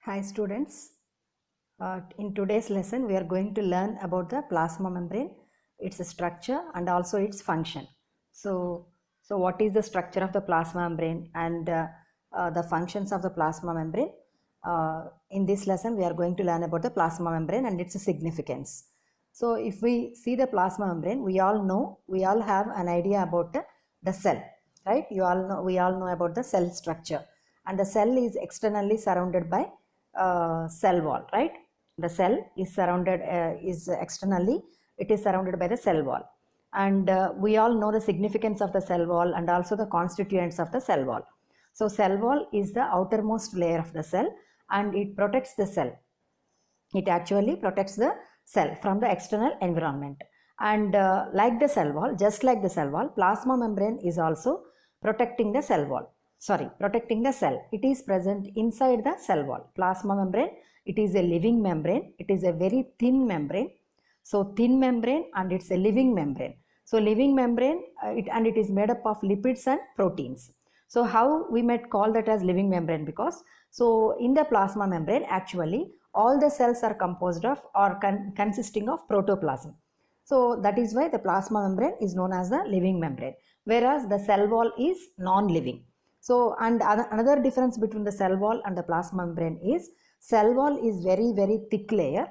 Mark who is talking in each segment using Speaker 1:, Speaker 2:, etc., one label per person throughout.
Speaker 1: Hi students, in today's lesson we are going to learn about the plasma membrane, its structure and also its function. So what is the structure of the plasma membrane and the functions of the plasma membrane? In this lesson we are going to learn about the plasma membrane and its significance. So if we see the plasma membrane, we all have an idea about the cell, right? We all know about the cell structure, and the cell is externally surrounded by cell wall, right? The cell is surrounded is externally, it is surrounded by the cell wall, and we all know the significance of the cell wall and also the constituents of the cell wall. So cell wall is the outermost layer of the cell, and it protects the cell. It actually protects the cell from the external environment, and like the cell wall, just like the cell wall, plasma membrane is also protecting the cell wall, protecting the cell. It is present inside the cell wall. Plasma membrane, it is a living membrane, it is a very thin membrane. So thin membrane, and it's a living membrane. So living membrane, it is made up of lipids and proteins. So how we might call that as living membrane? Because so in the plasma membrane, actually all the cells are composed of or consisting of protoplasm. So that is why the plasma membrane is known as the living membrane, whereas the cell wall is non-living. So, and another difference between the cell wall and the plasma membrane is cell wall is very thick layer,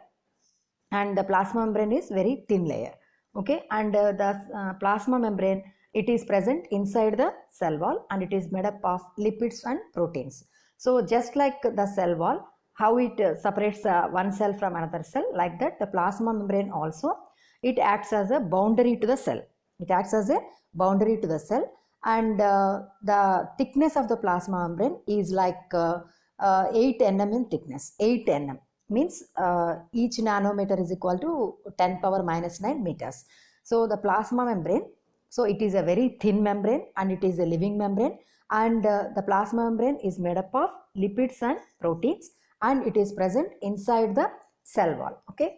Speaker 1: and the plasma membrane is very thin layer. Okay, and the plasma membrane, it is present inside the cell wall, and it is made up of lipids and proteins. So just like the cell wall, how it separates one cell from another cell, like that the plasma membrane also, it acts as a boundary to the cell. It acts as a boundary to the cell, and the thickness of the plasma membrane is like 8 nm in thickness. 8 nm means each nanometer is equal to 10 power minus 9 meters. So the plasma membrane, so it is a very thin membrane, and it is a living membrane, and the plasma membrane is made up of lipids and proteins, and it is present inside the cell wall. Okay,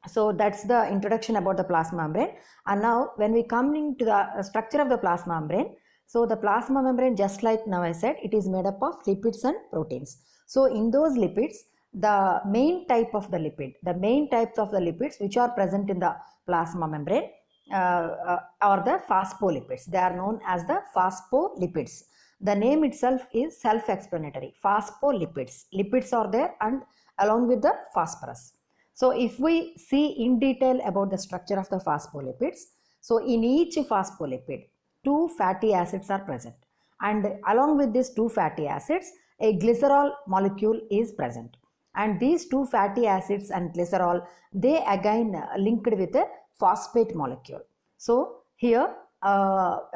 Speaker 1: so that's the introduction about the plasma membrane. And now when we come into the structure of the plasma membrane, so the plasma membrane, just like now I said, it is made up of lipids and proteins. So in those lipids, the main types of the lipids which are present in the plasma membrane are the phospholipids. They are known as the phospholipids. The name itself is self-explanatory. Phospholipids. Lipids are there, and along with the phosphorus. So if we see in detail about the structure of the phospholipids, so in each phospholipid, 2 fatty acids are present, and along with these 2 fatty acids, a glycerol molecule is present, and these 2 fatty acids and glycerol, they again linked with a phosphate molecule. So here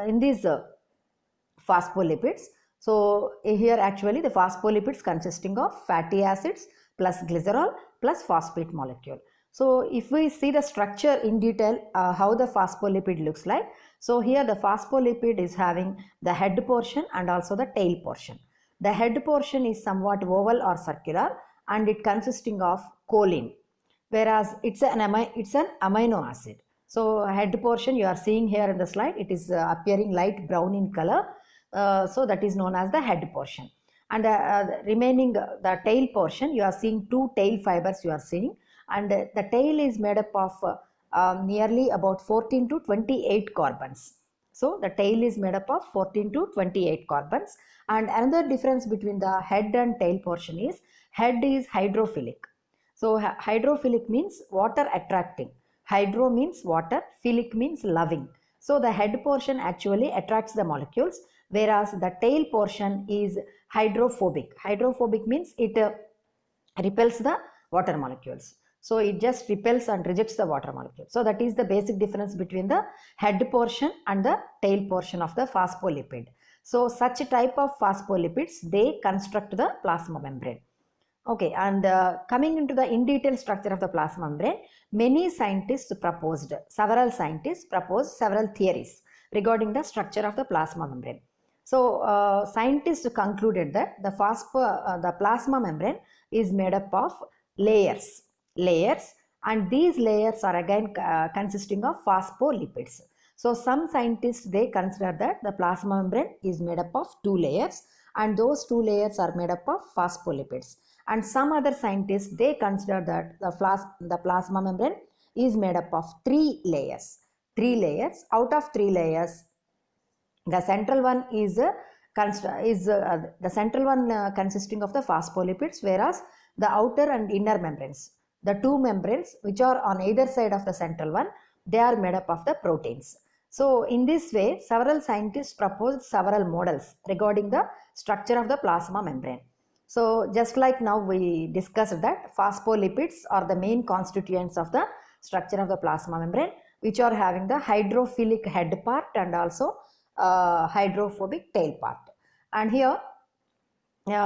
Speaker 1: in these phospholipids, so here actually the phospholipids consisting of fatty acids plus glycerol plus phosphate molecule. So if we see the structure in detail, how the phospholipid looks like, so here the phospholipid is having the head portion and also the tail portion. The head portion is somewhat oval or circular, and it consisting of choline, whereas it's an amino acid. So head portion you are seeing here in the slide, it is appearing light brown in color. So that is known as the head portion, and the remaining the tail portion, you are seeing 2 tail fibers you are seeing, and the tail is made up of nearly about 14 to 28 carbons. So the tail is made up of 14 to 28 carbons. And another difference between the head and tail portion is head is hydrophilic. So hydrophilic means water attracting. Hydro means water, philic means loving. So the head portion actually attracts the molecules, whereas the tail portion is hydrophobic. Hydrophobic means it repels the water molecules. So it just repels and rejects the water molecule. So that is the basic difference between the head portion and the tail portion of the phospholipid. So such type of phospholipids, they construct the plasma membrane. Okay, and coming into the in detail structure of the plasma membrane, several scientists proposed several theories regarding the structure of the plasma membrane. So scientists concluded that the plasma membrane is made up of layers, and these layers are again consisting of phospholipids. So some scientists, they consider that the plasma membrane is made up of 2 layers, and those 2 layers are made up of phospholipids, And some other scientists, they consider that the plasma membrane is made up of 3 layers. 3 layers. Out of 3 layers, the central one is the central one consisting of the phospholipids, whereas the outer and inner membranes, the two membranes which are on either side of the central one, they are made up of the proteins. So in this way, several scientists proposed several models regarding the structure of the plasma membrane. So just like now we discussed that phospholipids are the main constituents of the structure of the plasma membrane, which are having the hydrophilic head part and also hydrophobic tail part. And here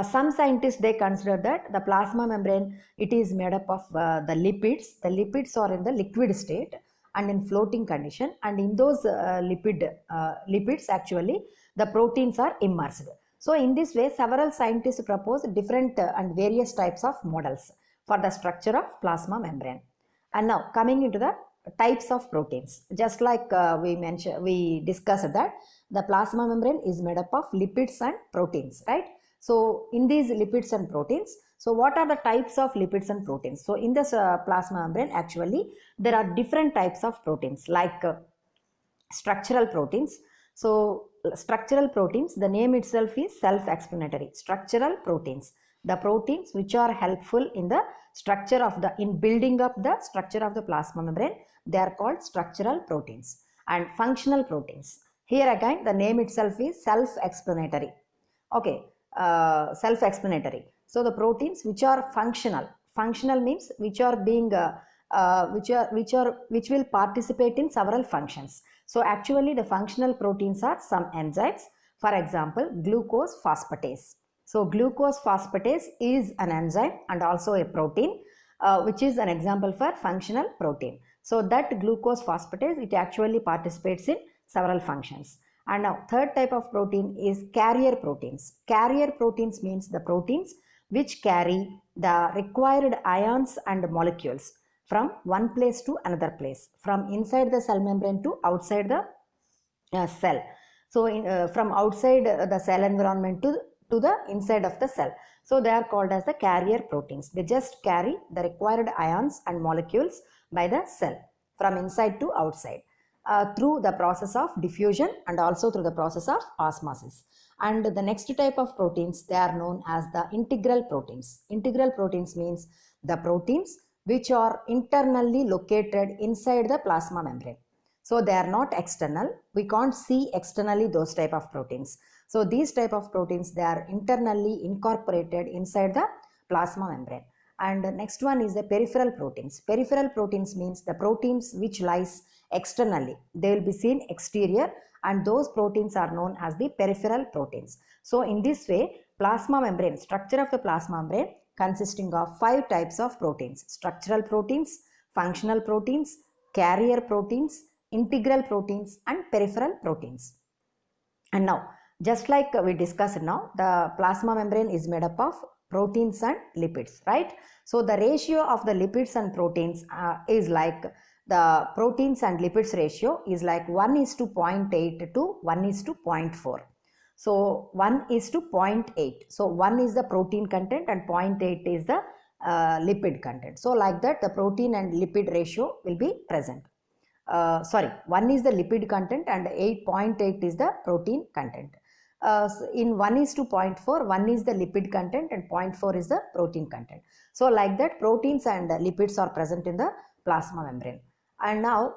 Speaker 1: some scientists, they consider that the plasma membrane, it is made up of the lipids. The lipids are in the liquid state and in floating condition, and in those lipids actually the proteins are immersed. So in this way, several scientists propose different and various types of models for the structure of plasma membrane. And now coming into the types of proteins, just like we discussed that the plasma membrane is made up of lipids and proteins, right? So in these lipids and proteins, so what are the types of lipids and proteins? So in this plasma membrane, actually there are different types of proteins, like structural proteins. So structural proteins, the name itself is self-explanatory. Structural proteins, the proteins which are helpful in the structure of in building up the structure of the plasma membrane, they are called structural proteins. And functional proteins, here again the name itself is self-explanatory. Okay, self-explanatory. So the proteins which are functional. Functional means which are being which will participate in several functions. So actually the functional proteins are some enzymes. For example, glucose phosphatase. So glucose phosphatase is an enzyme and also a protein, which is an example for functional protein. So that glucose phosphatase, it actually participates in several functions. And now third type of protein is carrier proteins. Carrier proteins means the proteins which carry the required ions and molecules from one place to another place, from inside the cell membrane to outside the cell. So from outside the cell environment to the inside of the cell. So they are called as the carrier proteins. They just carry the required ions and molecules by the cell from inside to outside through the process of diffusion and also through the process of osmosis. And the next type of proteins, they are known as the integral proteins. Integral proteins means the proteins which are internally located inside the plasma membrane. So they are not external. We can't see externally those type of proteins. So these type of proteins, they are internally incorporated inside the plasma membrane. And the next one is the peripheral proteins. Peripheral proteins means the proteins which lies externally. They will be seen exterior, and those proteins are known as the peripheral proteins. So in this way, plasma membrane, structure of the plasma membrane consisting of 5 types of proteins: structural proteins, functional proteins, carrier proteins, integral proteins, and peripheral proteins. And now, just like we discussed now, the plasma membrane is made up of proteins and lipids, right? So the ratio of the lipids and proteins is like the proteins and lipids ratio is like 1:0.8 to 1:0.4. So 1:0.8. So 1 is the protein content and 0.8 is the lipid content. So like that, the protein and lipid ratio will be present. 1 is the lipid content and 8.8 is the protein content. In 1:0.4, 1 is the lipid content and 0.4 is the protein content. So like that, proteins and lipids are present in the plasma membrane. And now,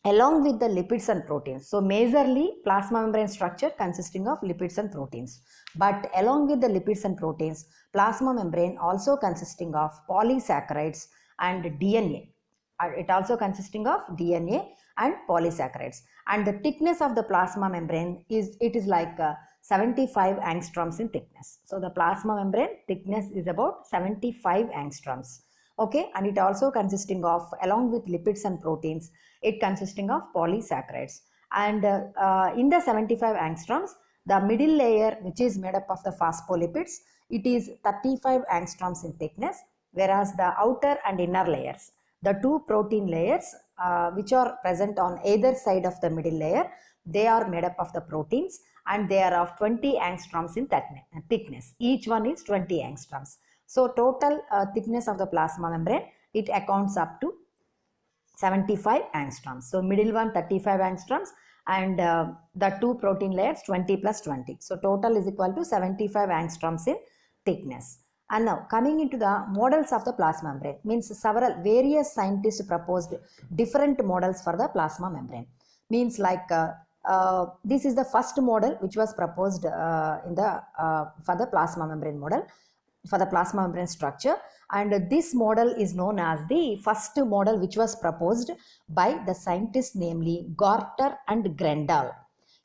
Speaker 1: along with the lipids and proteins, so majorly plasma membrane structure consisting of lipids and proteins. But along with the lipids and proteins, plasma membrane also consisting of polysaccharides and DNA. It also consisting of DNA and polysaccharides. And the thickness of the plasma membrane is like 75 angstroms in thickness. So the plasma membrane thickness is about 75 angstroms. Okay, and it also consisting of, along with lipids and proteins, it consisting of polysaccharides. And in the 75 angstroms, the middle layer, which is made up of the phospholipids, it is 35 angstroms in thickness, whereas the outer and inner layers, the two protein layers which are present on either side of the middle layer, they are made up of the proteins and they are of 20 angstroms in thickness. Each one is 20 angstroms. So total thickness of the plasma membrane, it accounts up to 75 angstroms. So middle one 35 angstroms and the two protein layers 20 plus 20. So total is equal to 75 angstroms in thickness. And now coming into the models of the plasma membrane, means several various scientists proposed different models for the plasma membrane. Means like this is the first model which was proposed for the plasma membrane model, for the plasma membrane structure, and this model is known as the first model which was proposed by the scientists, namely Gorter and Grendel.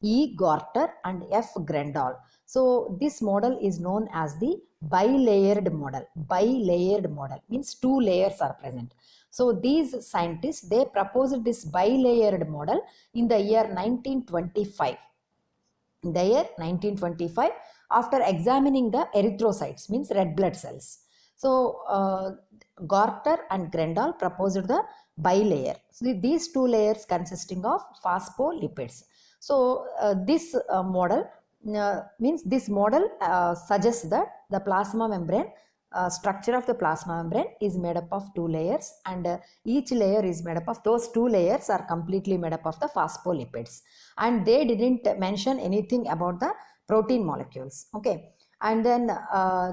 Speaker 1: E. Gorter and F. Grendel. So this model is known as the bilayered model. Bilayered model means two layers are present. So these scientists, they proposed this bilayered model in the year 1925. In the year 1925, after examining the erythrocytes, means red blood cells. So Gorter and Grendel proposed the bilayer. So these two layers consisting of phospholipids. So this model means this model suggests that the plasma membrane structure of the plasma membrane is made up of two layers, and each layer is made up of, those two layers are completely made up of the phospholipids, and they didn't mention anything about the protein molecules. Okay, and then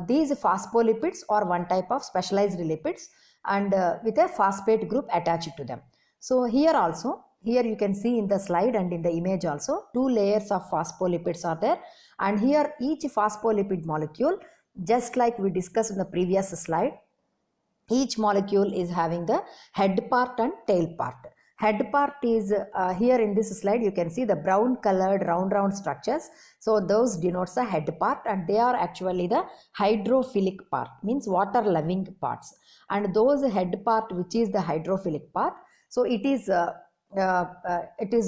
Speaker 1: these phospholipids are one type of specialized lipids and with a phosphate group attached to them. So here also, here you can see in the slide and in the image also, two layers of phospholipids are there, and here each phospholipid molecule, just like we discussed in the previous slide, each molecule is having the head part and tail part. Head part is here in this slide, you can see the brown colored round structures. So those denotes the head part, and they are actually the hydrophilic part, means water loving parts. And those head part, which is the hydrophilic part, so it is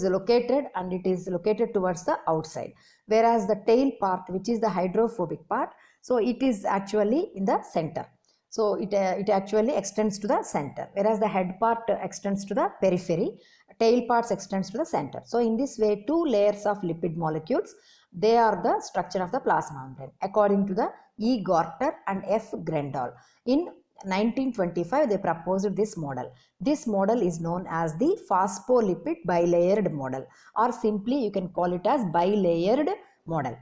Speaker 1: located, and it is located towards the outside, whereas the tail part, which is the hydrophobic part, so it is actually in the center. So it actually extends to the center, whereas the head part extends to the periphery, tail parts extends to the center. So in this way, two layers of lipid molecules, they are the structure of the plasma membrane according to the E. Gorter and F. Grendel. In 1925, they proposed this model. This model is known as the phospholipid bilayered model, or simply you can call it as bilayered model.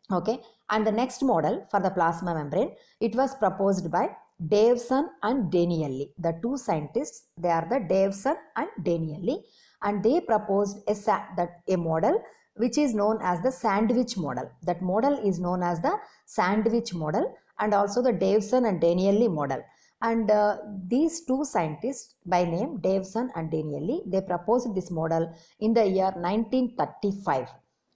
Speaker 1: Okay, and the next model for the plasma membrane, it was proposed by Davison and Danieli. The two scientists, they are the Davison and Danieli, and they proposed a model which is known as the sandwich model. That model is known as the sandwich model, and also the Davison and Danieli model. And these two scientists by name Davison and Danieli, they proposed this model in the year 1935.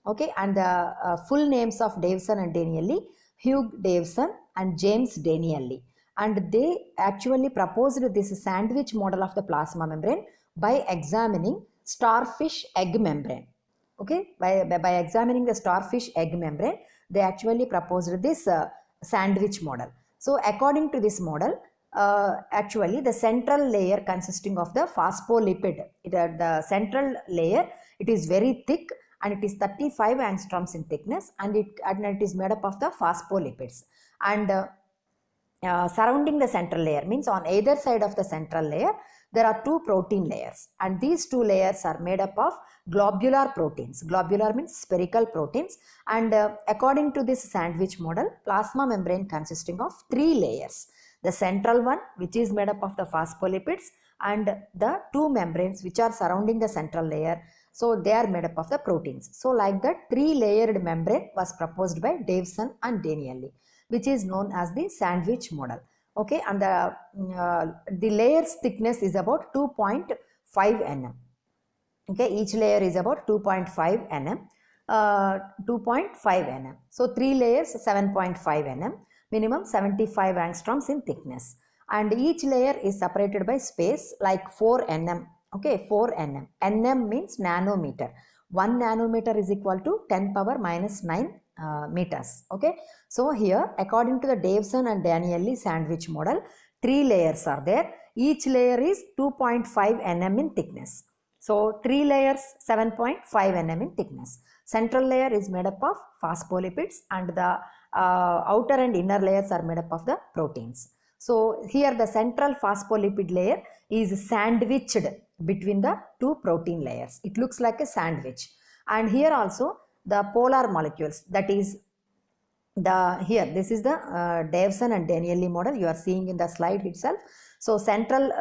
Speaker 1: Okay, and the full names of Davison and Danieli, Hugh Davison and James Danieli, and they actually proposed this sandwich model of the plasma membrane by examining starfish egg membrane. Okay, by examining the starfish egg membrane, they actually proposed this sandwich model. So according to this model, actually the central layer consisting of the phospholipid, the central layer, it is very thick, and it is 35 angstroms in thickness, and it is made up of the phospholipids. And surrounding the central layer, means on either side of the central layer, there are two protein layers, and these two layers are made up of globular proteins. Globular means spherical proteins, and according to this sandwich model, plasma membrane consisting of three layers. The central one, which is made up of the phospholipids, and the two membranes which are surrounding the central layer, so they are made up of the proteins. So like that, three-layered membrane was proposed by Davison and Danieli, which is known as the sandwich model. Okay, and the layer's thickness is about 2.5 nm. Okay, each layer is about 2.5 nm. 2.5 nm. So three layers 7.5 nm, minimum 75 angstroms in thickness, and each layer is separated by space like 4 nm. Okay, 4 nm. Nm means nanometer. 1 nanometer is equal to 10 power minus 9 meters. Okay, so here according to the Davison and Danieli sandwich model, three layers are there. Each layer is 2.5 nm in thickness. So three layers 7.5 nm in thickness. Central layer is made up of phospholipids, and the outer and inner layers are made up of the proteins. So here the central phospholipid layer is sandwiched between the two protein layers. It looks like a sandwich. And here also the polar molecules, that is this is the Davison and Danieli model you are seeing in the slide itself. So central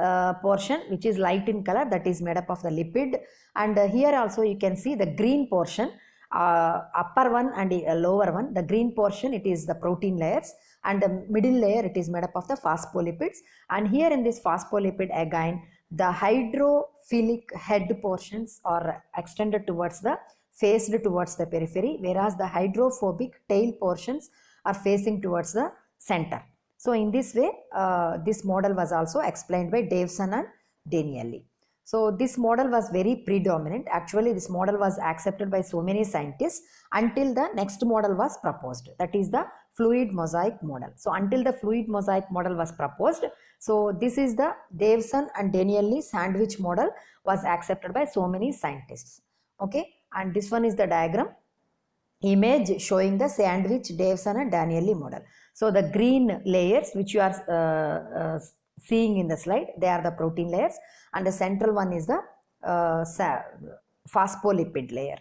Speaker 1: portion which is light in color, that is made up of the lipid, and here also you can see the green portion, upper one and lower one. The green portion, it is the protein layers, and the middle layer, it is made up of the phospholipids. And here in this phospholipid again, the hydrophilic head portions are extended towards the faced towards the periphery, whereas the hydrophobic tail portions are facing towards the center. So in this way, this model was also explained by Davison and Danieli. So this model was very predominant. Actually, this model was accepted by so many scientists until the next model was proposed, that is the fluid mosaic model. So until the fluid mosaic model was proposed, so this is the Davison and Danieli sandwich model was accepted by so many scientists. Okay, and this one is the diagram image showing the sandwich Davison and Danieli model. So the green layers which you are seeing in the slide, they are the protein layers, and the central one is the phospholipid layer.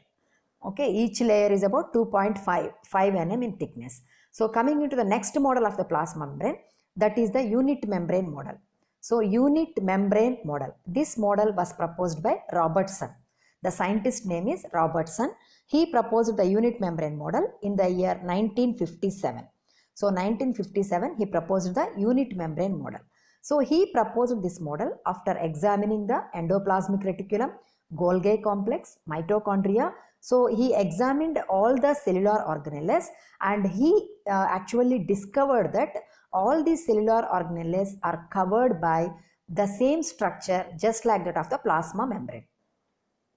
Speaker 1: Okay, each layer is about 2.5 nm in thickness. So coming into the next model of the plasma membrane, that is the unit membrane model. So unit membrane model, this model was proposed by Robertson. The scientist name is Robertson. He proposed the unit membrane model in the year 1957. So 1957 he proposed the unit membrane model. So he proposed this model after examining the endoplasmic reticulum, Golgi complex, mitochondria. So he examined all the cellular organelles, and he actually discovered that all these cellular organelles are covered by the same structure just like that of the plasma membrane.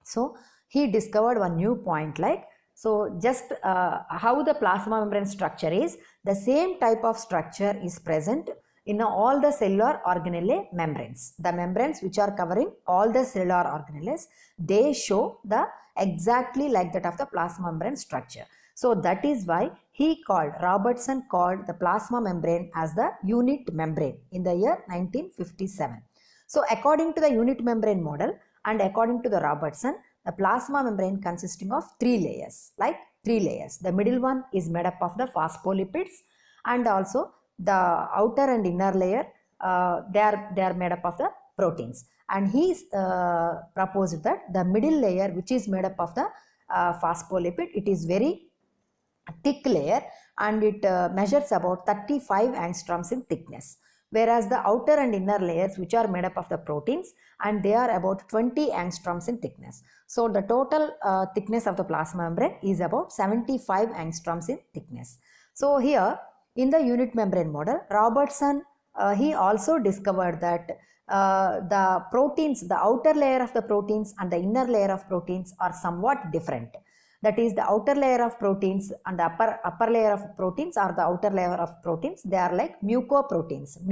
Speaker 1: So he discovered one new point, like, so just how the plasma membrane structure is, the same type of structure is present in all the cellular organelle membranes. The membranes which are covering all the cellular organelles, they show the exactly like that of the plasma membrane structure. So that is why Robertson called the plasma membrane as the unit membrane in the year 1957. So according to the unit membrane model and according to the Robertson, the plasma membrane consisting of three layers, like three layers. The middle one is made up of the phospholipids, and also the outer and inner layer, they are made up of the proteins. And he proposed that the middle layer, which is made up of the phospholipid, it is very thick layer, and it measures about 35 angstroms in thickness, whereas the outer and inner layers, which are made up of the proteins, and they are about 20 angstroms in thickness. So the total thickness of the plasma membrane is about 75 angstroms in thickness. So here in the unit membrane model, Robertson he also discovered that the proteins, the outer layer of the proteins and the inner layer of proteins are somewhat different. That is, the outer layer of proteins and the upper layer of proteins, or the outer layer of proteins, they are like mucoproteins,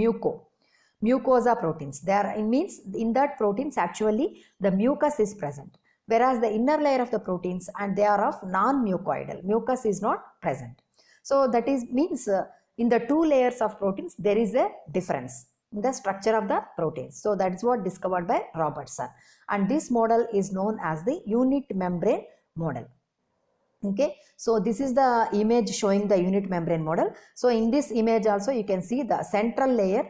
Speaker 1: mucosa proteins. It means in that proteins actually the mucus is present, whereas the inner layer of the proteins, and they are of non-mucoidal, mucus is not present. So that is means in the two layers of proteins there is a difference in the structure of the proteins. So that is what discovered by Robertson, and this model is known as the unit membrane model. Okay, so this is the image showing the unit membrane model. So in this image also you can see the central layer,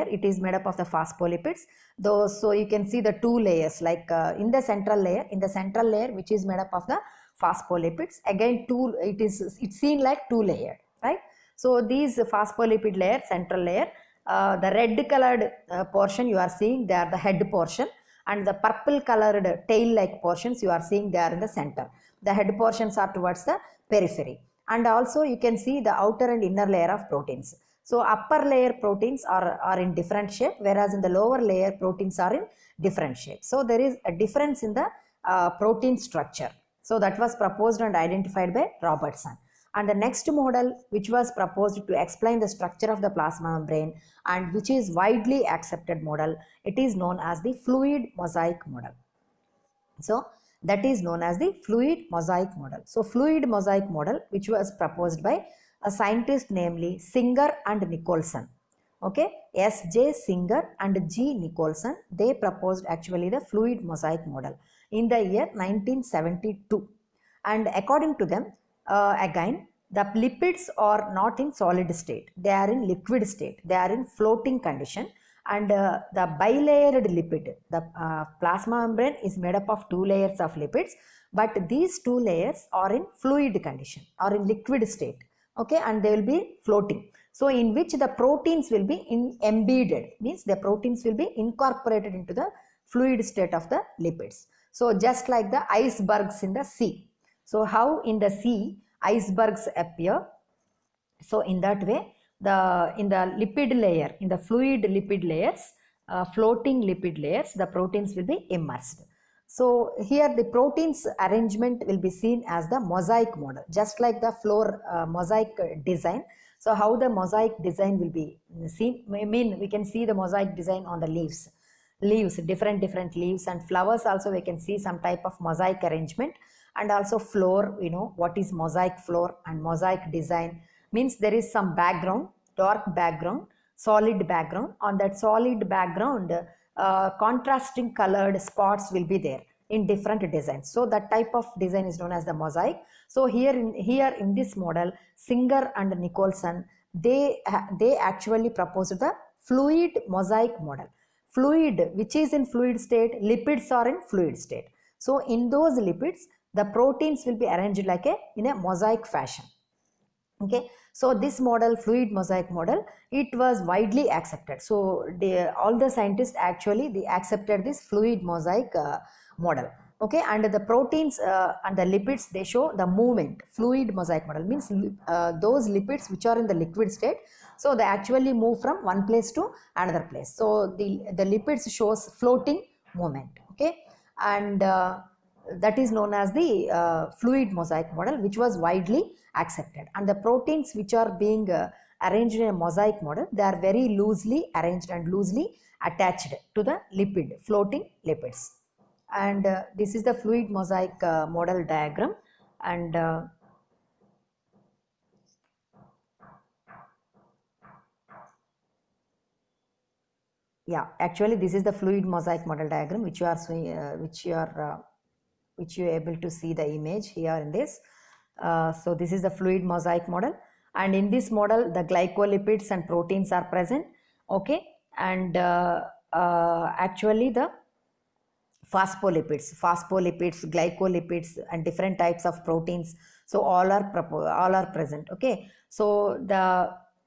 Speaker 1: it is made up of the phospholipids. So you can see the two layers, like in the central layer which is made up of the phospholipids, again it's seen like two layered, right? So these phospholipid layer, central layer, the red colored portion you are seeing, they are the head portion, and the purple colored tail like portions you are seeing, they are in the center. The head portions are towards the periphery, and also you can see the outer and inner layer of proteins. So upper layer proteins are in different shape, whereas in the lower layer proteins are in different shape. So there is a difference in the protein structure. So that was proposed and identified by Robertson. And the next model which was proposed to explain the structure of the plasma membrane, and which is widely accepted model, it is known as the fluid mosaic model. So that is known as the fluid mosaic model. So fluid mosaic model, which was proposed by a scientist namely Singer and Nicholson. Okay, S.J. Singer and G. Nicholson, they proposed actually the fluid mosaic model in the year 1972. And according to them, again, the lipids are not in solid state, they are in liquid state, they are in floating condition. And the bilayered lipid, the plasma membrane is made up of two layers of lipids, but these two layers are in fluid condition or in liquid state. Okay, and they will be floating. So in which the proteins will be embedded, means the proteins will be incorporated into the fluid state of the lipids. So just like the icebergs in the sea. So how in the sea icebergs appear, so in that way in the lipid layer, in the fluid lipid layers, floating lipid layers, the proteins will be immersed. So here the proteins arrangement will be seen as the mosaic model, just like the floor mosaic design. So how the mosaic design will be seen, I mean we can see the mosaic design on the leaves, different leaves, and flowers also we can see some type of mosaic arrangement. And also floor, you know what is mosaic floor and mosaic design, means there is some background, dark background, solid background. On that solid background, contrasting colored spots will be there in different designs. So that type of design is known as the mosaic. So here in this model, Singer and Nicholson, they actually proposed the fluid mosaic model. Fluid, which is in fluid state, lipids are in fluid state. So in those lipids, the proteins will be arranged like in a mosaic fashion. Okay, so this model, fluid mosaic model, it was widely accepted. So all the scientists actually they accepted this fluid mosaic model. Okay, and the proteins and the lipids, they show the movement. Fluid mosaic model means those lipids which are in the liquid state, so they actually move from one place to another place. So the lipids shows floating movement. Okay, and that is known as the fluid mosaic model, which was widely accepted. And the proteins which are being arranged in a mosaic model, they are very loosely arranged and loosely attached to the lipid, floating lipids. And this is the fluid mosaic model diagram. And yeah, actually this is the fluid mosaic model diagram which you are able to see the image here in this. So this is the fluid mosaic model, and in this model the glycolipids and proteins are present. Okay, and actually the phospholipids, glycolipids, and different types of proteins, so all are present. Okay, so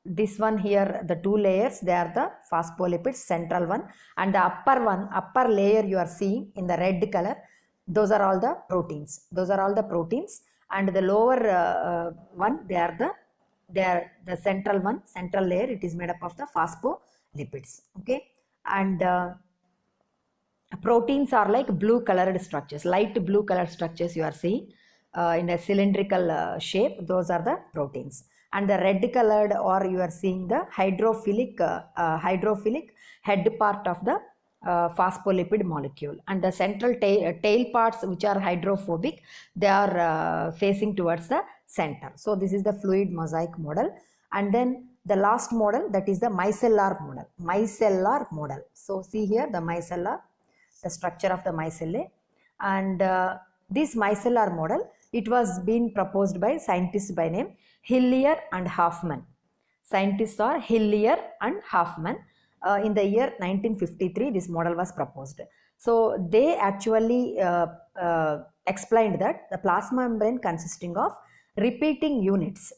Speaker 1: this one here, the two layers, they are the phospholipids, central one, and the upper layer you are seeing in the red color, those are all the proteins, and the lower one, they are the central one, central layer, it is made up of the phospholipids. Okay, and proteins are like blue colored structures, light blue colored structures you are seeing in a cylindrical shape, those are the proteins. And the red colored, or you are seeing the hydrophilic head part of the phospholipid molecule, and the central tail parts which are hydrophobic, they are facing towards the center. So this is the fluid mosaic model. And then the last model, that is the micellar model. So see here the micellar, the structure of the micellae. And this micellar model, it was being proposed by scientists by name Hillier and Hoffman. Scientists are Hillier and Hoffman. In the year 1953, this model was proposed. So they actually explained that the plasma membrane consisting of repeating units,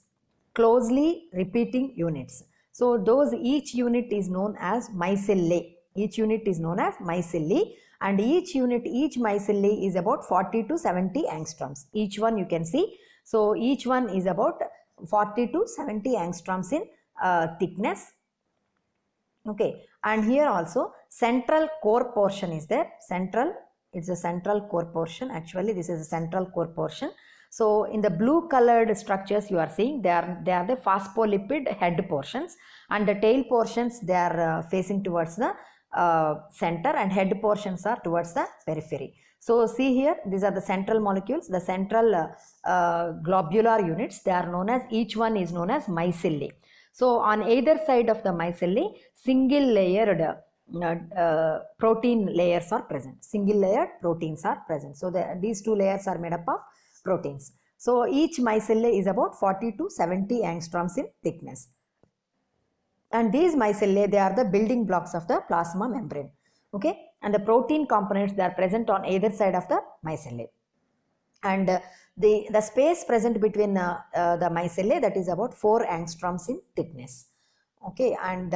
Speaker 1: closely repeating units. So each unit is known as micellae. And each micellae is about 40 to 70 angstroms. Each one you can see. So each one is about 40 to 70 angstroms in thickness. Okay, and here also central core portion is there. It's a central core portion. Actually, this is a central core portion. So in the blue colored structures you are seeing, they are the phospholipid head portions, and the tail portions, they are facing towards the center, and head portions are towards the periphery. So see here, these are the central molecules, the central globular units. They are known as, each one is known as micelle. So on either side of the micelle, single layered protein layers are present. Single layered proteins are present. So these two layers are made up of proteins. So each micelle is about 40 to 70 angstroms in thickness. And these micelle, they are the building blocks of the plasma membrane. Okay, and the protein components, they are present on either side of the micelle. And the space present between the micelle, that is about 4 angstroms in thickness. Okay, and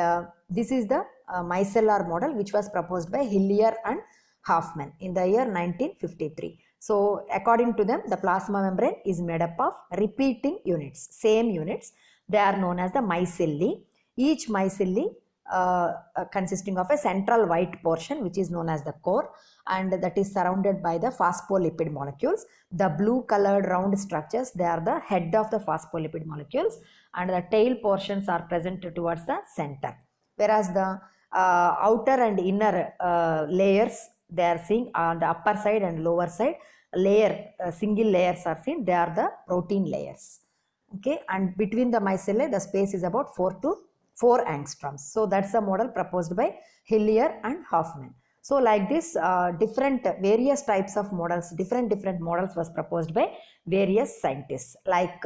Speaker 1: this is the micellar model which was proposed by Hillier and Hoffman in the year 1953. So according to them, the plasma membrane is made up of repeating units, same units. They are known as the micelle. Each micelle consisting of a central white portion which is known as the core, and that is surrounded by the phospholipid molecules. The blue colored round structures, they are the head of the phospholipid molecules, and the tail portions are present towards the center. Whereas the outer and inner layers, they are seen on the upper side and lower side. Single layers are seen, they are the protein layers. Okay, and between the micelle, the space is about 4 angstroms. So that's the model proposed by Hillier and Hoffman. So like this, various types of models, different models was proposed by various scientists, like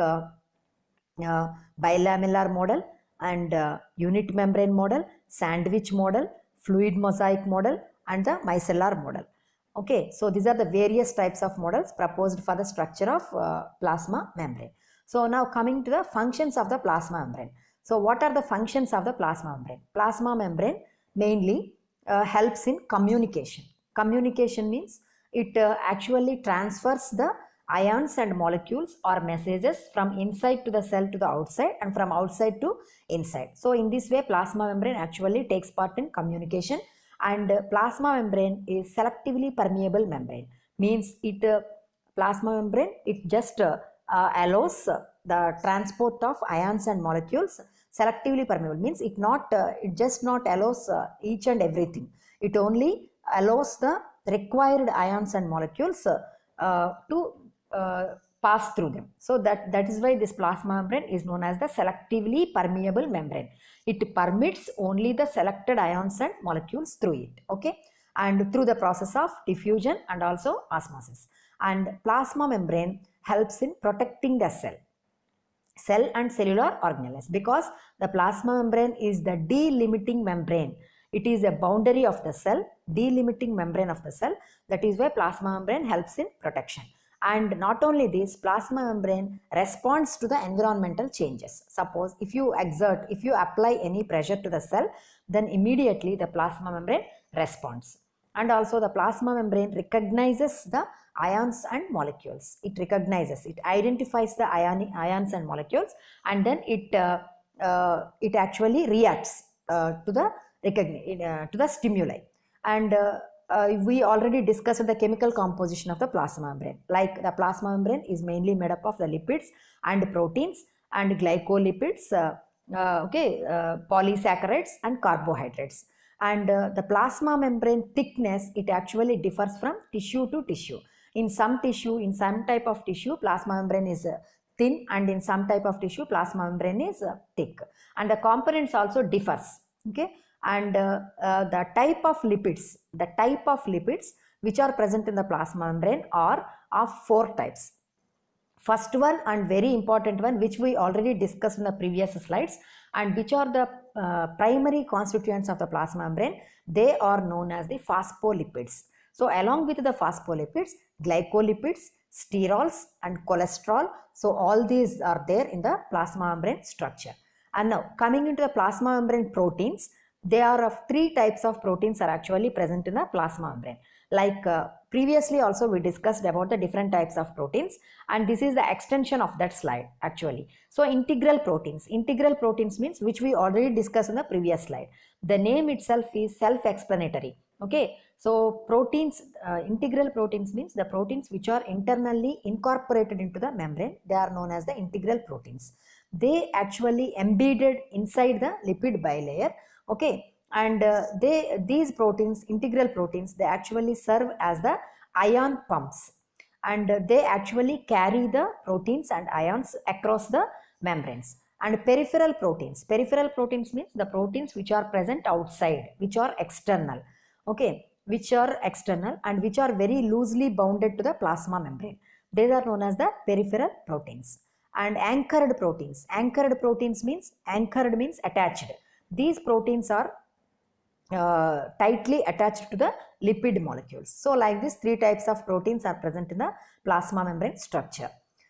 Speaker 1: bilamellar model and unit membrane model, sandwich model, fluid mosaic model, and the micellar model. Okay, so these are the various types of models proposed for the structure of plasma membrane. So now coming to the functions of the plasma membrane. So what are the functions of the plasma membrane? Plasma membrane mainly helps in communication. Communication means it actually transfers the ions and molecules or messages from inside to the cell to the outside and from outside to inside. So in this way, plasma membrane actually takes part in communication. And plasma membrane is selectively permeable membrane. Means it plasma membrane, it just allows the transport of ions and molecules. Selectively permeable means it just not allows each and everything. It only allows the required ions and molecules to pass through them. So that is why this plasma membrane is known as the selectively permeable membrane. It permits only the selected ions and molecules through it. Okay, and through the process of diffusion and also osmosis. And plasma membrane helps in protecting the cell and cellular organelles, because the plasma membrane is the delimiting membrane. It is a boundary of the cell, delimiting membrane of the cell. That is why plasma membrane helps in protection. And not only this, plasma membrane responds to the environmental changes. Suppose if you apply any pressure to the cell, then immediately the plasma membrane responds. And also the plasma membrane recognizes the ions and molecules. It identifies the ions and molecules, and then it actually reacts to the stimuli. And we already discussed the chemical composition of the plasma membrane. Like the plasma membrane is mainly made up of the lipids and proteins and glycolipids, polysaccharides and carbohydrates. And the plasma membrane thickness, it actually differs from tissue to tissue. In some type of tissue, plasma membrane is thin, and in some type of tissue, plasma membrane is thick. And the components also differs. Okay, and the type of lipids which are present in the plasma membrane are of 4 types. First one, and very important one, which we already discussed in the previous slides, and which are the primary constituents of the plasma membrane, they are known as the phospholipids. So along with the phospholipids, glycolipids, sterols and cholesterol, so all these are there in the plasma membrane structure. And now coming into the plasma membrane proteins, there are of 3 types of proteins are actually present in the plasma membrane. Like previously also we discussed about the different types of proteins, and this is the extension of that slide actually. So integral proteins means, which we already discussed in the previous slide. The name itself is self-explanatory. Okay, so proteins, integral proteins means the proteins which are internally incorporated into the membrane, they are known as the integral proteins. They actually embedded inside the lipid bilayer. Okay, and these proteins, integral proteins, they actually serve as the ion pumps, and they actually carry the proteins and ions across the membranes. And peripheral proteins means the proteins which are present outside, which are external, okay, which are external and which are very loosely bounded to the plasma membrane. These are known as the peripheral proteins. And anchored proteins means, anchored means attached. These proteins are tightly attached to the lipid molecules. So like this, three types of proteins are present in the plasma membrane structure.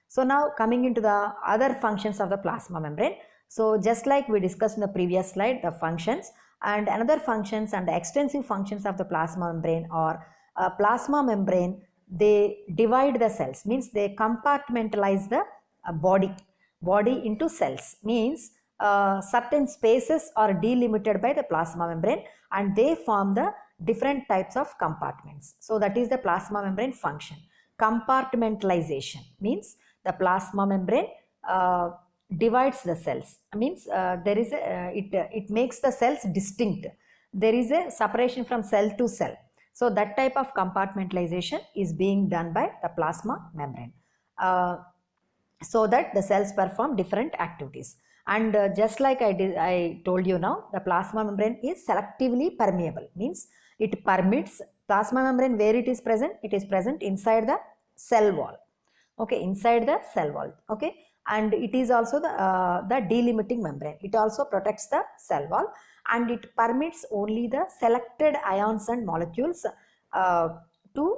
Speaker 1: So now coming into the other functions of the plasma membrane. So just like we discussed in the previous slide, the functions and another functions and the extensive functions of the plasma membrane are plasma membrane, they divide the cells, means they compartmentalize the body into cells, means certain spaces are delimited by the plasma membrane and they form the different types of compartments. So that is the plasma membrane function. Compartmentalization means the plasma membrane divides the cells, means there is a, it makes the cells distinct. There is a separation from cell to cell. So that type of compartmentalization is being done by the plasma membrane, so that the cells perform different activities. And just like I told you now, the plasma membrane is selectively permeable, means it permits plasma membrane where it is present inside the cell wall, okay, inside the cell wall, okay. And it is also the delimiting membrane. It also protects the cell wall and it permits only the selected ions and molecules to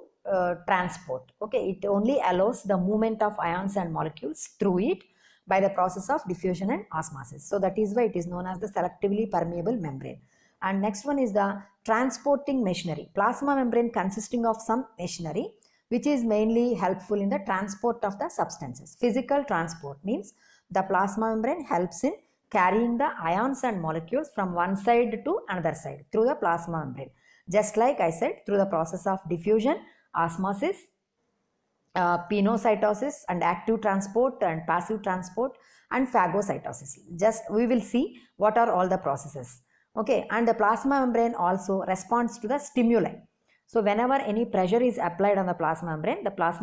Speaker 1: transport, okay. It only allows the movement of ions and molecules through it by the process of diffusion and osmosis. So that is why it is known as the selectively permeable membrane. And next one is the transporting machinery. Plasma membrane consisting of some machinery which is mainly helpful in the transport of the substances. Physical transport means the plasma membrane helps in carrying the ions and molecules from one side to another side through the plasma membrane. Just like I said, through the process of diffusion, osmosis, pinocytosis and active transport and passive transport and phagocytosis. Just we will see what are all the processes, okay. And the plasma membrane also responds to the stimuli. So whenever any pressure is applied on the plasma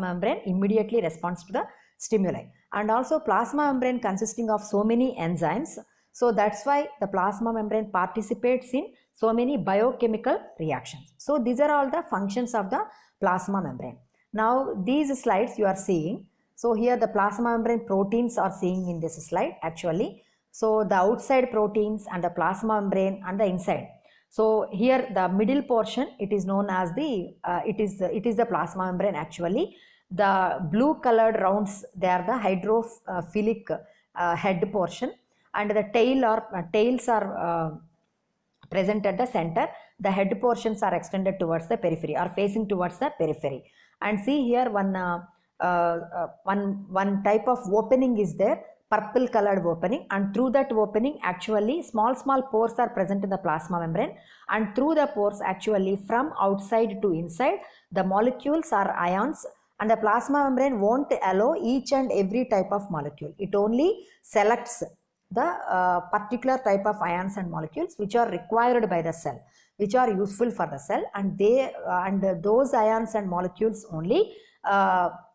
Speaker 1: membrane immediately responds to the stimuli. And also plasma membrane consisting of so many enzymes, so that's why the plasma membrane participates in so many biochemical reactions. So these are all the functions of the plasma membrane. Now these slides you are seeing, so here the plasma membrane proteins are seeing in this slide actually. So the outside proteins and the plasma membrane and the inside. So here the middle portion, it is known as the it is the plasma membrane actually. The blue colored rounds, they are the hydrophilic head portion, and the tails are present at the center. The head portions are extended towards the periphery, or facing towards the periphery. And see here one type of opening is there, purple colored opening, and through that opening actually small pores are present in the plasma membrane, and through the pores actually from outside to inside the molecules are ions, and the plasma membrane won't allow each and every type of molecule. It only selects the particular type of ions and molecules which are required by the cell, which are useful for the cell, and those ions and molecules only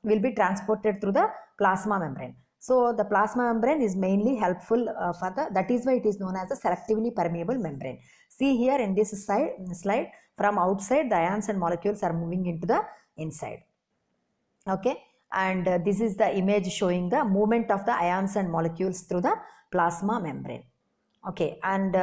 Speaker 1: will be transported through the plasma membrane. So the plasma membrane is mainly helpful that is why it is known as a selectively permeable membrane. See here in this slide, from outside the ions and molecules are moving into the inside, okay. And this is the image showing the movement of the ions and molecules through the plasma membrane, okay. And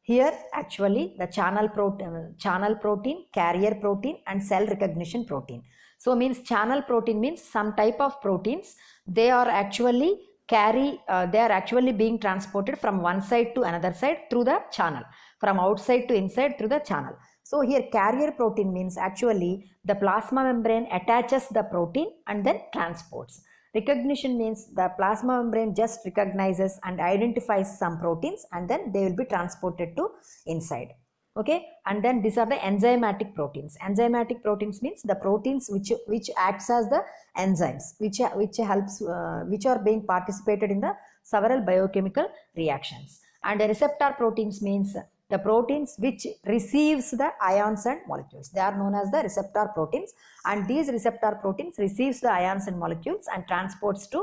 Speaker 1: here actually the channel protein, carrier protein and cell recognition protein. So means channel protein means some type of proteins, they are actually being transported from one side to another side through the channel, from outside to inside through the channel. So here carrier protein means actually the plasma membrane attaches the protein and then transports. Recognition means the plasma membrane just recognizes and identifies some proteins and then they will be transported to inside, okay. And then these are the enzymatic proteins. Enzymatic proteins means the proteins which acts as the enzymes, which are being participated in the several biochemical reactions. And the receptor proteins means the proteins which receives the ions and molecules. They are known as the receptor proteins, and these receptor proteins receives the ions and molecules and transports to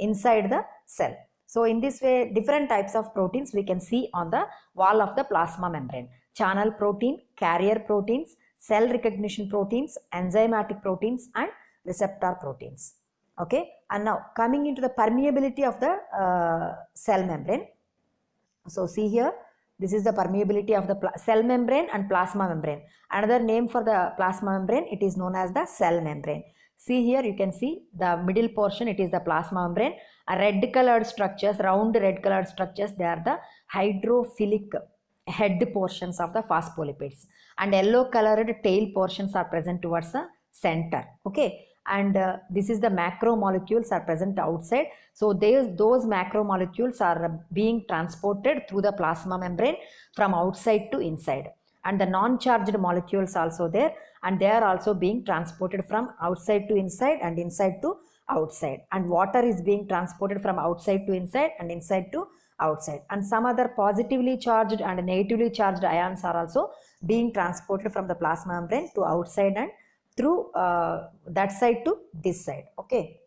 Speaker 1: inside the cell. So in this way, different types of proteins we can see on the wall of the plasma membrane. Channel protein, carrier proteins, cell recognition proteins, enzymatic proteins, and receptor proteins. Okay, and now coming into the permeability of the cell membrane. So see here, this is the permeability of the cell membrane and plasma membrane. Another name for the plasma membrane, it is known as the cell membrane. See here, you can see the middle portion, it is the plasma membrane. Red colored structures, round red colored structures, they are the hydrophilic head portions of the phospholipids, and yellow colored tail portions are present towards the center. Okay, and this is the macromolecules are present outside. So those macromolecules are being transported through the plasma membrane from outside to inside, and the non-charged molecules also there, and they are also being transported from outside to inside and inside to outside, and water is being transported from outside to inside and inside to outside, and some other positively charged and negatively charged ions are also being transported from the plasma membrane to outside and through that side to this side. Okay,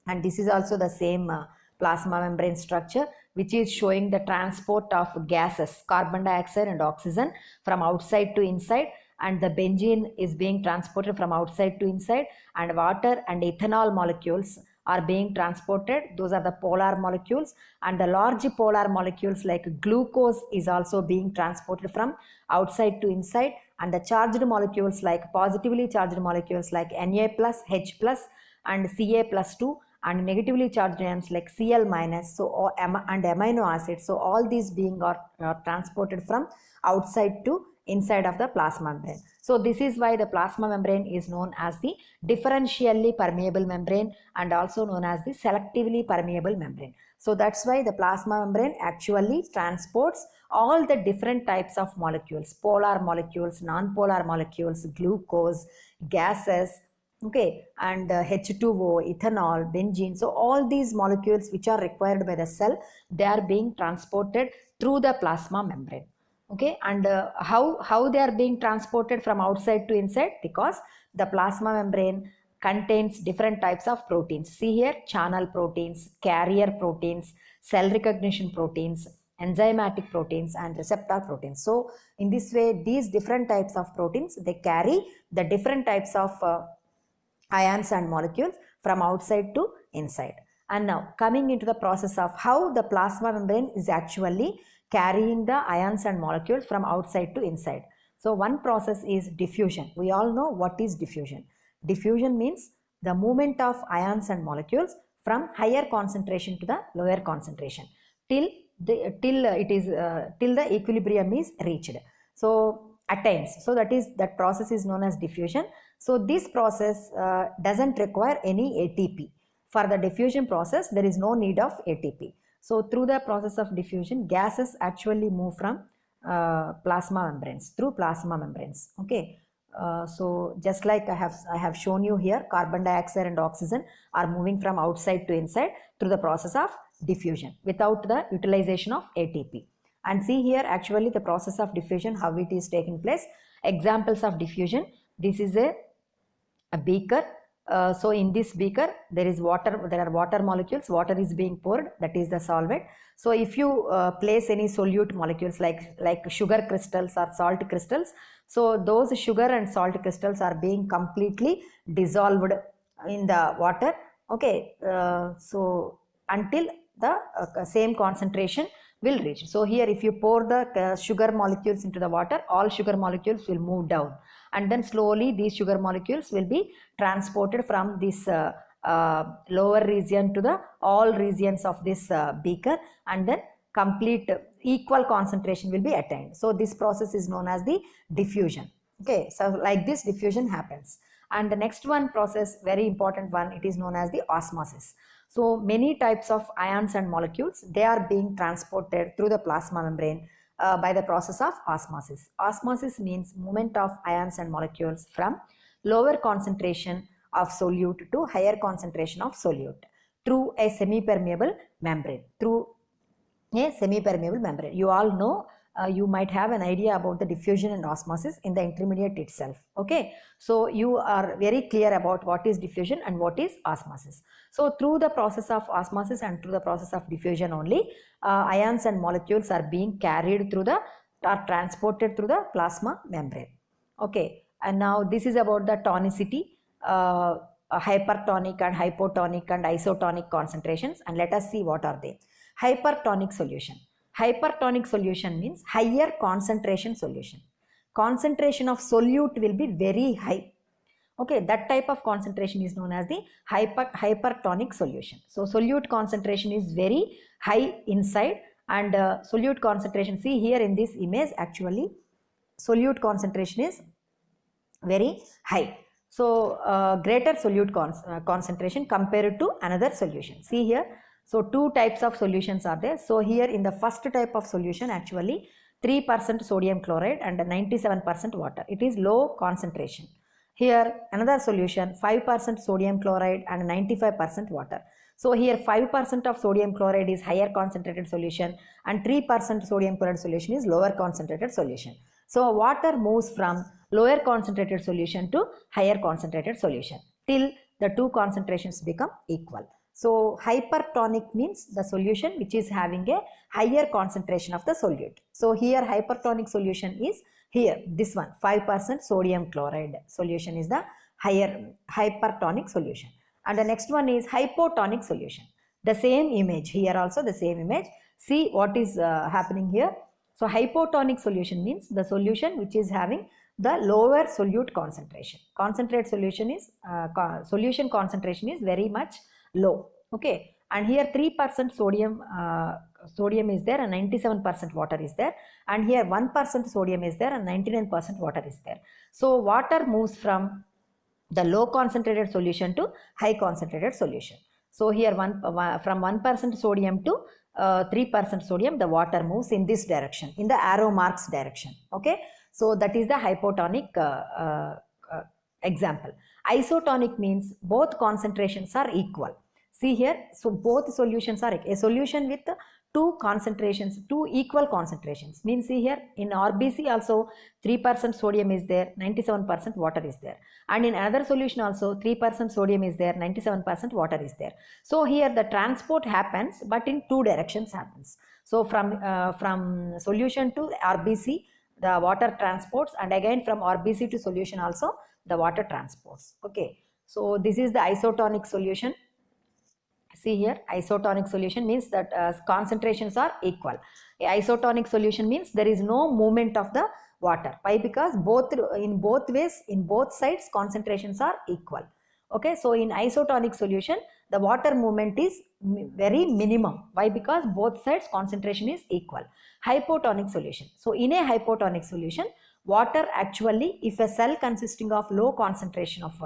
Speaker 1: and this is also the same plasma membrane structure, which is showing the transport of gases, carbon dioxide and oxygen, from outside to inside, and the benzene is being transported from outside to inside, and water and ethanol molecules are being transported. Those are the polar molecules, and the large polar molecules like glucose is also being transported from outside to inside, and the charged molecules like positively charged molecules like Na plus, H plus and Ca plus 2, and negatively charged ions like Cl minus, so and amino acids. So all these being are transported from outside to inside of the plasma membrane. So this is why the plasma membrane is known as the differentially permeable membrane and also known as the selectively permeable membrane. So that's why the plasma membrane actually transports all the different types of molecules, polar molecules, non-polar molecules, glucose, gases, okay, and H2O, ethanol, benzene. So all these molecules which are required by the cell, they are being transported through the plasma membrane. Okay, and how they are being transported from outside to inside? Because the plasma membrane contains different types of proteins. See here, channel proteins, carrier proteins, cell recognition proteins, enzymatic proteins, and receptor proteins. So in this way, these different types of proteins, they carry the different types of ions and molecules from outside to inside. And now coming into the process of how the plasma membrane is actually carrying the ions and molecules from outside to inside. So one process is diffusion. We all know what is diffusion. Diffusion means the movement of ions and molecules from higher concentration to the lower concentration till the equilibrium is reached. So attains. So that process is known as diffusion. So this process doesn't require any ATP. For the diffusion process, there is no need of ATP. So through the process of diffusion, gases actually move from plasma membranes, through plasma membranes. Okay. So just like I have shown you here, carbon dioxide and oxygen are moving from outside to inside through the process of diffusion without the utilization of ATP. And see here, actually the process of diffusion, how it is taking place. Examples of diffusion. This is a beaker. So in this beaker there is water, there are water molecules, water is being poured, that is the solvent. So if you place any solute molecules like sugar crystals or salt crystals, so those sugar and salt crystals are being completely dissolved in the water. Okay, so until the same concentration will reach. So here if you pour the sugar molecules into the water, all sugar molecules will move down, and then slowly these sugar molecules will be transported from this lower region to the all regions of this beaker, and then complete equal concentration will be attained. So this process is known as the diffusion. Okay, so like this diffusion happens. And the next one process, very important one, it is known as the osmosis. So many types of ions and molecules, they are being transported through the plasma membrane by the process of osmosis. Osmosis means movement of ions and molecules from lower concentration of solute to higher concentration of solute through a semi-permeable membrane. You all know you might have an idea about the diffusion and osmosis in the intermediate itself. Okay, so you are very clear about what is diffusion and what is osmosis. So through the process of osmosis and through the process of diffusion only, ions and molecules are being carried through the, are transported through the plasma membrane. Okay, and now this is about the tonicity, hypertonic and hypotonic and isotonic concentrations, and let us see what are they. Hypertonic solution. Hypertonic solution means higher concentration solution. Concentration of solute will be very high. Okay, that type of concentration is known as the hypertonic solution. So solute concentration is very high inside, and solute concentration, see here in this image, actually solute concentration is very high. So greater solute concentration compared to another solution. See here, so two types of solutions are there. So here in the first type of solution, actually 3% sodium chloride and 97% water. It is low concentration. Here another solution, 5% sodium chloride and 95% water. So here 5% of sodium chloride is higher concentrated solution and 3% sodium chloride solution is lower concentrated solution. So water moves from lower concentrated solution to higher concentrated solution till the two concentrations become equal. So hypertonic means the solution which is having a higher concentration of the solute. So here hypertonic solution is here, this one, 5% sodium chloride solution is the higher hypertonic solution. And the next one is hypotonic solution. The same image, here also the same image. See what is happening here. So hypotonic solution means the solution which is having the lower solute concentration. Concentrate solution is, solution concentration is very much low. Okay, and here 3% sodium is there and 97% water is there, and here 1% sodium is there and 99% water is there. So water moves from the low concentrated solution to high concentrated solution. So here from 1% sodium to 3% sodium, the water moves in this direction, in the arrow marks direction. Okay, so that is the hypotonic example. Isotonic means both concentrations are equal. See here, so both solutions are a solution with two concentrations, two equal concentrations. Means see here in RBC also 3% sodium is there, 97% water is there, and in another solution also 3% sodium is there, 97% water is there. So here the transport happens, but in two directions happens. So from solution to RBC the water transports, and again from RBC to solution also the water transports. Okay, so this is the isotonic solution. See here, isotonic solution means that concentrations are equal. A isotonic solution means there is no movement of the water. Why? Because in both ways, in both sides concentrations are equal. Okay, so in isotonic solution the water movement is very minimum. Why? Because both sides concentration is equal. Hypotonic solution. So in a hypotonic solution, water actually, if a cell consisting of low concentration of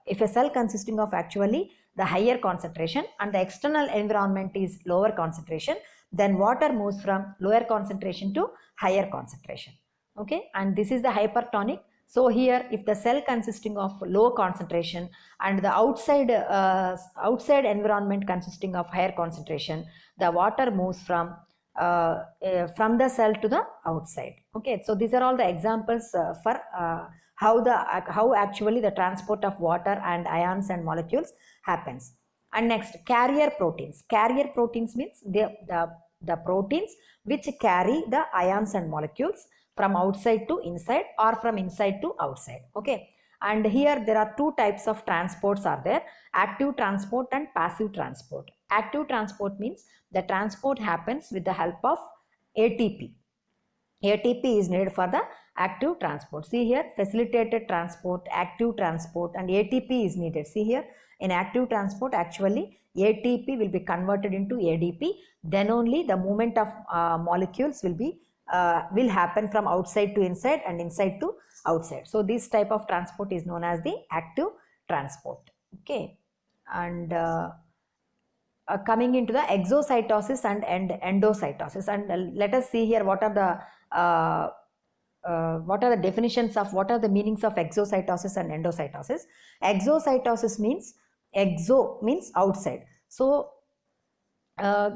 Speaker 1: if a cell consisting of actually the higher concentration and the external environment is lower concentration, then water moves from lower concentration to higher concentration. Okay, and this is the hypertonic. So here if the cell consisting of low concentration and the outside environment consisting of higher concentration, the water moves from the cell to the outside. Okay, so these are all the examples for how actually the transport of water and ions and molecules happens. And next, carrier proteins. Carrier proteins means the proteins which carry the ions and molecules from outside to inside or from inside to outside. Okay, and here there are two types of transports are there: active transport and passive transport. Active transport means the transport happens with the help of ATP. ATP is needed for the active transport. See here, facilitated transport, active transport, and ATP is needed. See here, in active transport actually ATP will be converted into ADP, then only the movement of molecules will happen from outside to inside and inside to outside. So this type of transport is known as the active transport. Okay, and coming into the exocytosis and endocytosis, and let us see here what are the definitions of, what are the meanings of exocytosis and endocytosis. Exocytosis means, exo means outside. So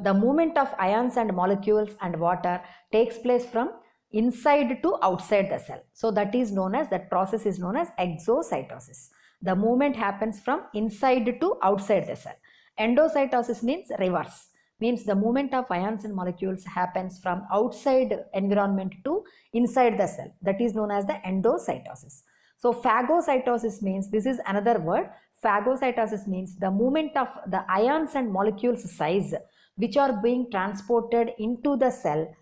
Speaker 1: the movement of ions and molecules and water takes place from inside to outside the cell. So that is known as, that process is known as exocytosis. The movement happens from inside to outside the cell. Endocytosis means reverse, means the movement of ions and molecules happens from outside environment to inside the cell. That is known as the endocytosis. So phagocytosis means, this is another word. Phagocytosis means the movement of the ions and molecules size which are being transported into the cell.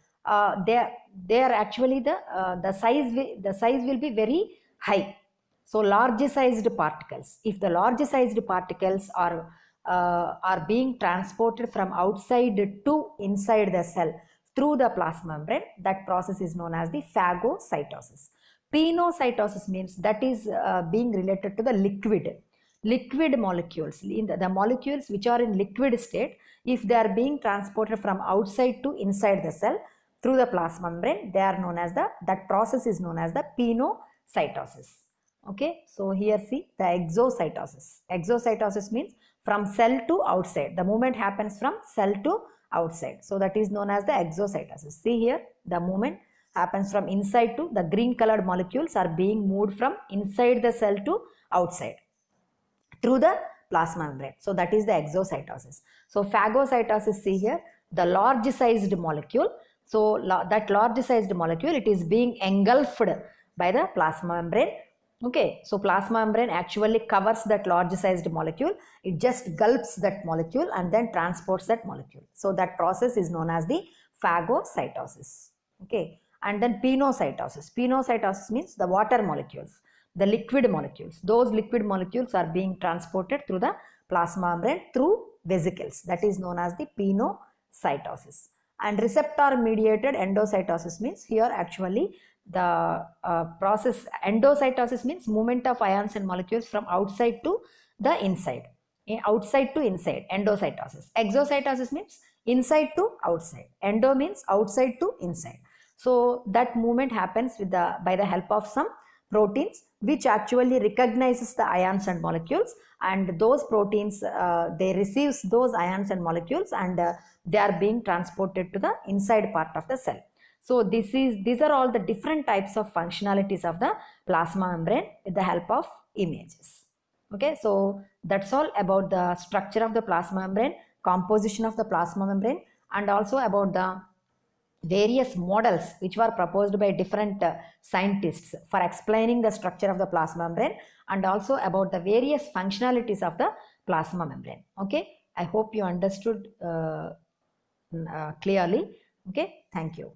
Speaker 1: They are actually the size will be very high. So large sized particles, if the large sized particles are being transported from outside to inside the cell through the plasma membrane, that process is known as the phagocytosis. Pinocytosis means that is being related to the liquid molecules. In the molecules which are in liquid state, if they are being transported from outside to inside the cell through the plasma membrane, they are known as that process is known as the pinocytosis. Okay, so here see the exocytosis. Exocytosis means from cell to outside. The movement happens from cell to outside. So that is known as the exocytosis. See here, the movement happens from inside to, the green colored molecules are being moved from inside the cell to outside through the plasma membrane. So that is the exocytosis. So phagocytosis, see here, the large sized molecule. So that large sized molecule, it is being engulfed by the plasma membrane. Okay, so plasma membrane actually covers that large sized molecule. It just gulps that molecule and then transports that molecule. So that process is known as the phagocytosis. Okay, and then pinocytosis. Pinocytosis means the water molecules, the liquid molecules. Those liquid molecules are being transported through the plasma membrane through vesicles. That is known as the pinocytosis. And receptor mediated endocytosis means, here actually the process, endocytosis means movement of ions and molecules from outside to the inside, outside to inside, endocytosis. Exocytosis means inside to outside. Endo means outside to inside. So that movement happens with by the help of some proteins which actually recognizes the ions and molecules, and those proteins they receive those ions and molecules, and they are being transported to the inside part of the cell. So these are all the different types of functionalities of the plasma membrane with the help of images. Okay, so that's all about the structure of the plasma membrane, composition of the plasma membrane, and also about the various models which were proposed by different scientists for explaining the structure of the plasma membrane, and also about the various functionalities of the plasma membrane. Okay, I hope you understood clearly. Okay, thank you.